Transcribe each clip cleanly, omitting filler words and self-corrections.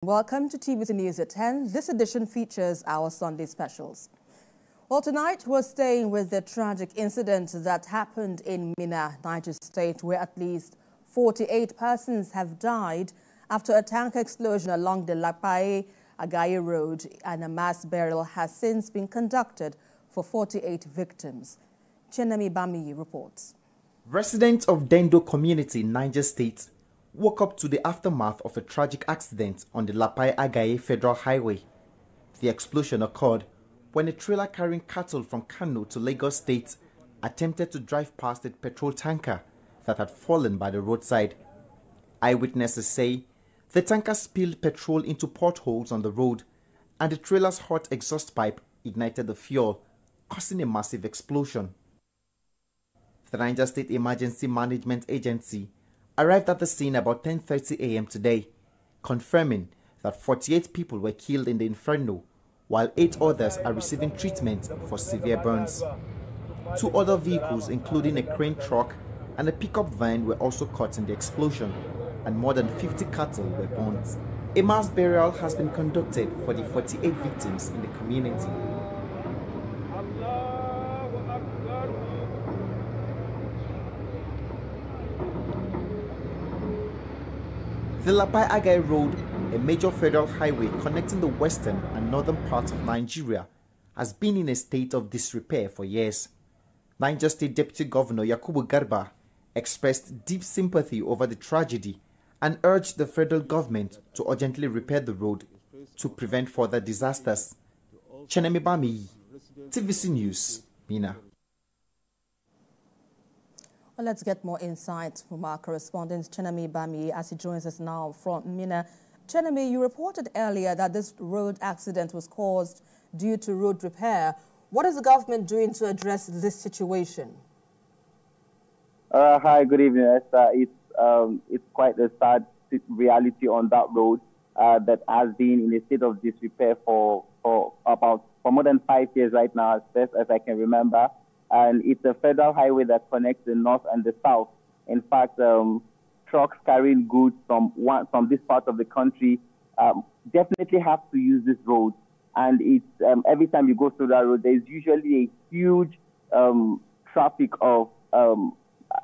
Welcome to TVC News at 10. This edition features our Sunday specials. Well, tonight we're staying with the tragic incident that happened in Minna, Niger State, where at least 48 persons have died after a tanker explosion along the Agaie road, and a mass burial has since been conducted for 48 victims. Chenemi Bami reports. Residents of Dendo community in Niger State woke up to the aftermath of a tragic accident on the Agaie Federal Highway. The explosion occurred when a trailer carrying cattle from Kano to Lagos State attempted to drive past a petrol tanker that had fallen by the roadside. Eyewitnesses say the tanker spilled petrol into potholes on the road, and the trailer's hot exhaust pipe ignited the fuel, causing a massive explosion. The Niger State Emergency Management Agency arrived at the scene about 10:30 a.m. today, confirming that 48 people were killed in the inferno, while 8 others are receiving treatment for severe burns. 2 other vehicles, including a crane truck and a pickup van, were also caught in the explosion, and more than 50 cattle were burnt. A mass burial has been conducted for the 48 victims in the community. The Agaie Road, a major federal highway connecting the western and northern parts of Nigeria, has been in a state of disrepair for years. Niger State Deputy Governor Yakubu Garba expressed deep sympathy over the tragedy and urged the federal government to urgently repair the road to prevent further disasters. Chenemi Bami, TVC News, Minna. Well, let's get more insight from our correspondent, Chenemi Bami, as he joins us now from Minna. Chenemi, you reported earlier that this road accident was caused due to road repair. What is the government doing to address this situation? Hi, good evening, Esther. It's quite a sad reality on that road that has been in a state of disrepair for more than 5 years right now, as best as I can remember. And it's a federal highway that connects the north and the south. In fact, trucks carrying goods from this part of the country definitely have to use this road. And it's every time you go through that road, there's usually a huge traffic of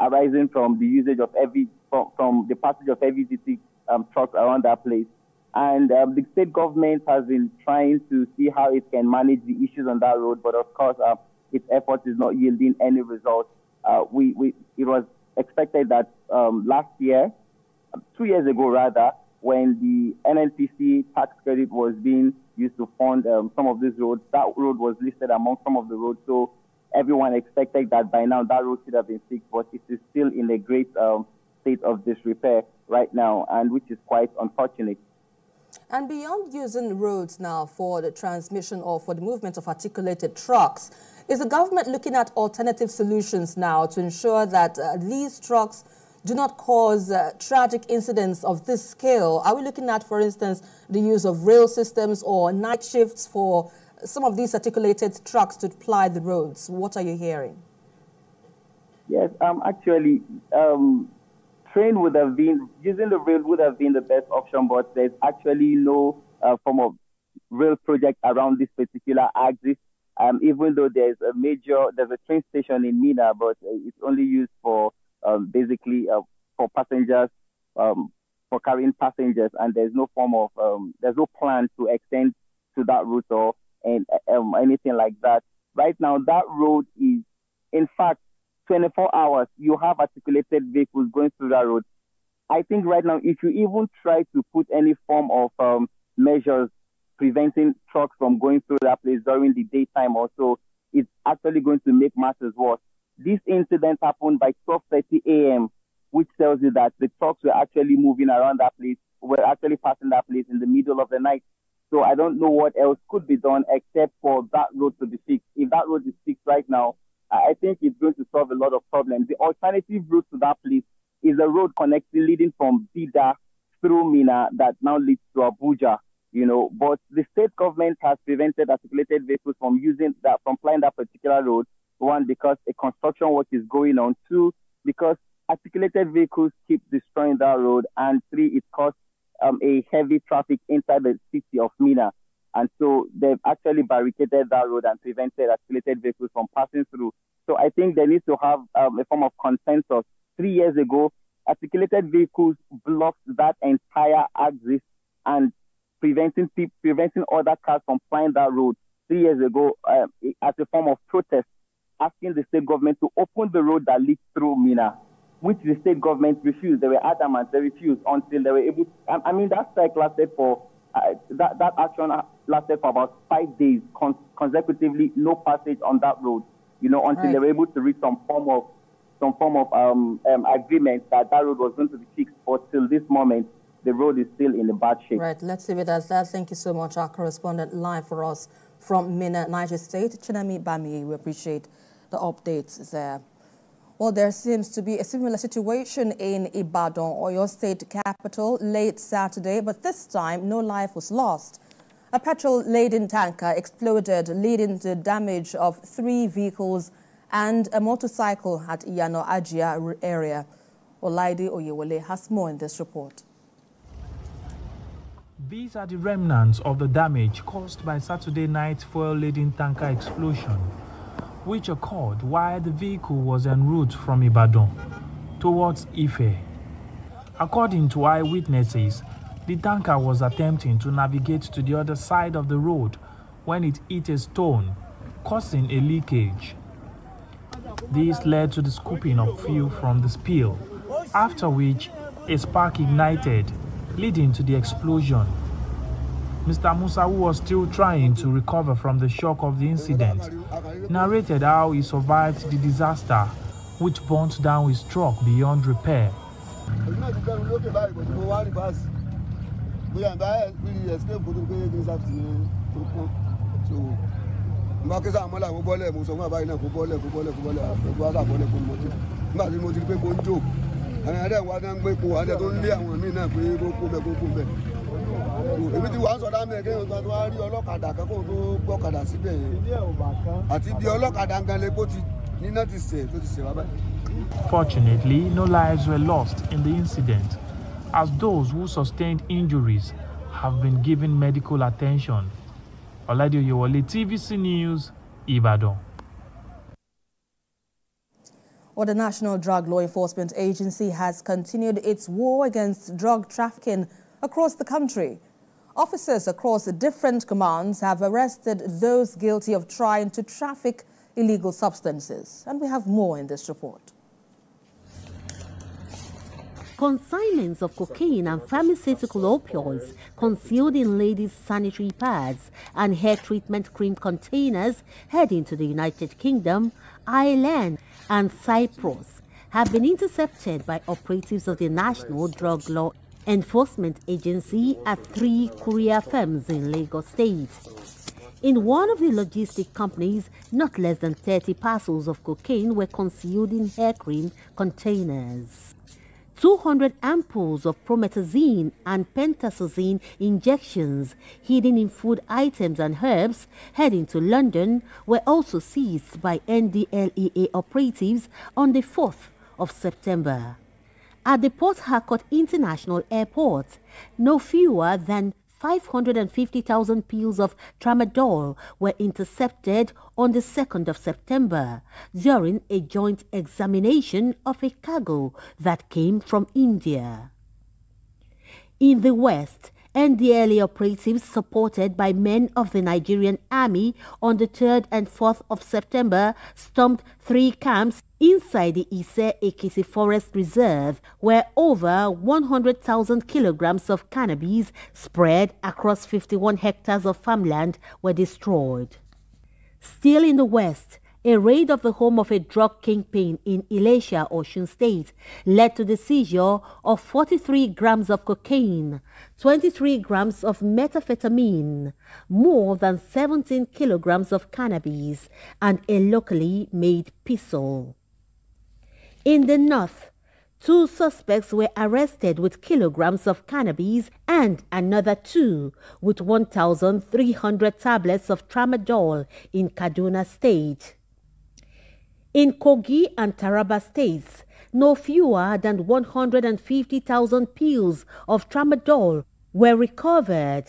arising from the usage of from the passage of heavy duty trucks around that place. And the state government has been trying to see how it can manage the issues on that road, but of course, its effort is not yielding any results. It was expected that last year, 2 years ago rather, when the NNPC tax credit was being used to fund some of these roads, that road was listed among some of the roads. So everyone expected that by now that road should have been fixed, but it is still in a great state of disrepair right now, and which is quite unfortunate. And beyond using roads now for the transmission or for the movement of articulated trucks, is the government looking at alternative solutions now to ensure that these trucks do not cause tragic incidents of this scale? Are we looking at, for instance, the use of rail systems or night shifts for some of these articulated trucks to ply the roads? What are you hearing? Yes, actually, train would have been, using the rail would have been the best option, but there's actually no form of rail project around this particular axis. Even though there's a train station in Minna, but it's only used for basically for passengers, for carrying passengers, and there's no form of there's no plan to extend to that route or anything like that. Right now, that road is, in fact, 24 hours. You have articulated vehicles going through that road. I think right now, if you even try to put any form of measures preventing trucks from going through that place during the daytime or so, it's actually going to make matters worse. This incident happened by 12:30 a.m., which tells you that the trucks were actually moving around that place, were actually passing that place in the middle of the night. So I don't know what else could be done except for that road to be fixed. If that road is fixed right now, I think it's going to solve a lot of problems. The alternative route to that place is a road leading from Bida through Minna that now leads to Abuja. But the state government has prevented articulated vehicles from flying that particular road. 1, because a construction work is going on. 2, because articulated vehicles keep destroying that road. And 3, it costs a heavy traffic inside the city of Mina. And so they've actually barricaded that road and prevented articulated vehicles from passing through. So I think they need to have a form of consensus. 3 years ago, articulated vehicles blocked that entire axis and preventing other cars from flying that road 3 years ago as a form of protest, asking the state government to open the road that leads through Mina, which the state government refused. They were adamant, they refused until they were able to. I mean, that strike lasted for, that action lasted for about 5 days consecutively, no passage on that road, until they were able to reach some form of agreement that road was going to be fixed. But till this moment, the road is still in a bad shape. Right, let's leave it as that. Thank you so much, our correspondent live for us from Mina, Niger State, Chinami Bami. We appreciate the updates there. Well, there seems to be a similar situation in Ibadan, Oyo State capital, late Saturday, but this time no life was lost. A petrol-laden tanker exploded, leading to damage of 3 vehicles and a motorcycle at Agaie area. Olaide Oyewole has more in this report. These are the remnants of the damage caused by Saturday night fuel-laden tanker explosion, which occurred while the vehicle was en route from Ibadan towards Ife. According to eyewitnesses, the tanker was attempting to navigate to the other side of the road when it hit a stone, causing a leakage. This led to the scooping of fuel from the spill, after which a spark ignited, leading to the explosion. Mr. Musa, who was still trying to recover from the shock of the incident, narrated how he survived the disaster, which burnt down his truck beyond repair. Fortunately, no lives were lost in the incident, as those who sustained injuries have been given medical attention. Olaide Oyewole, TVC News, Ibadan. Well, the National Drug Law Enforcement Agency has continued its war against drug trafficking across the country. Officers across the different commands have arrested those guilty of trying to traffic illegal substances. And we have more in this report. Consignments of cocaine and pharmaceutical opioids concealed in ladies' sanitary pads and hair treatment cream containers heading to the United Kingdom, Ireland and Cyprus have been intercepted by operatives of the National Drug Law Enforcement Agency at 3 courier firms in Lagos State. In one of the logistic companies, not less than 30 parcels of cocaine were concealed in hair cream containers. 200 ampoules of promethazine and pentazocine injections hidden in food items and herbs heading to London were also seized by NDLEA operatives on the 4th of September. At the Port Harcourt International Airport, no fewer than 550,000 pills of tramadol were intercepted on the 2nd of September during a joint examination of a cargo that came from India. In the West, NDLEA operatives supported by men of the Nigerian Army on the 3rd and 4th of September stormed 3 camps inside the Ise-Ekiti Forest Reserve, where over 100,000 kilograms of cannabis spread across 51 hectares of farmland were destroyed. Still in the West, a raid of the home of a drug kingpin in Ilesha, Osun State, led to the seizure of 43 grams of cocaine, 23 grams of methamphetamine, more than 17 kilograms of cannabis, and a locally made pistol. In the North, 2 suspects were arrested with kilograms of cannabis and another 2 with 1,300 tablets of tramadol in Kaduna State. In Kogi and Taraba states, No fewer than 150,000 pills of tramadol were recovered.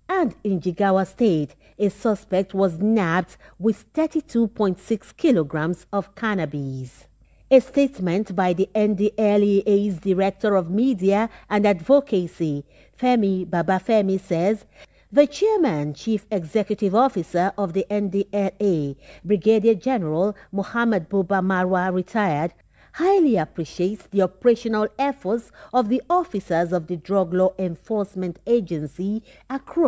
And in Jigawa State, a suspect was nabbed with 32.6 kilograms of cannabis. A statement by the NDLEA's Director of Media and Advocacy, Femi Babafemi, says the Chairman, Chief Executive Officer of the NDLEA, Brigadier General Muhammad Buba Marwa, retired, highly appreciates the operational efforts of the officers of the Drug Law Enforcement Agency across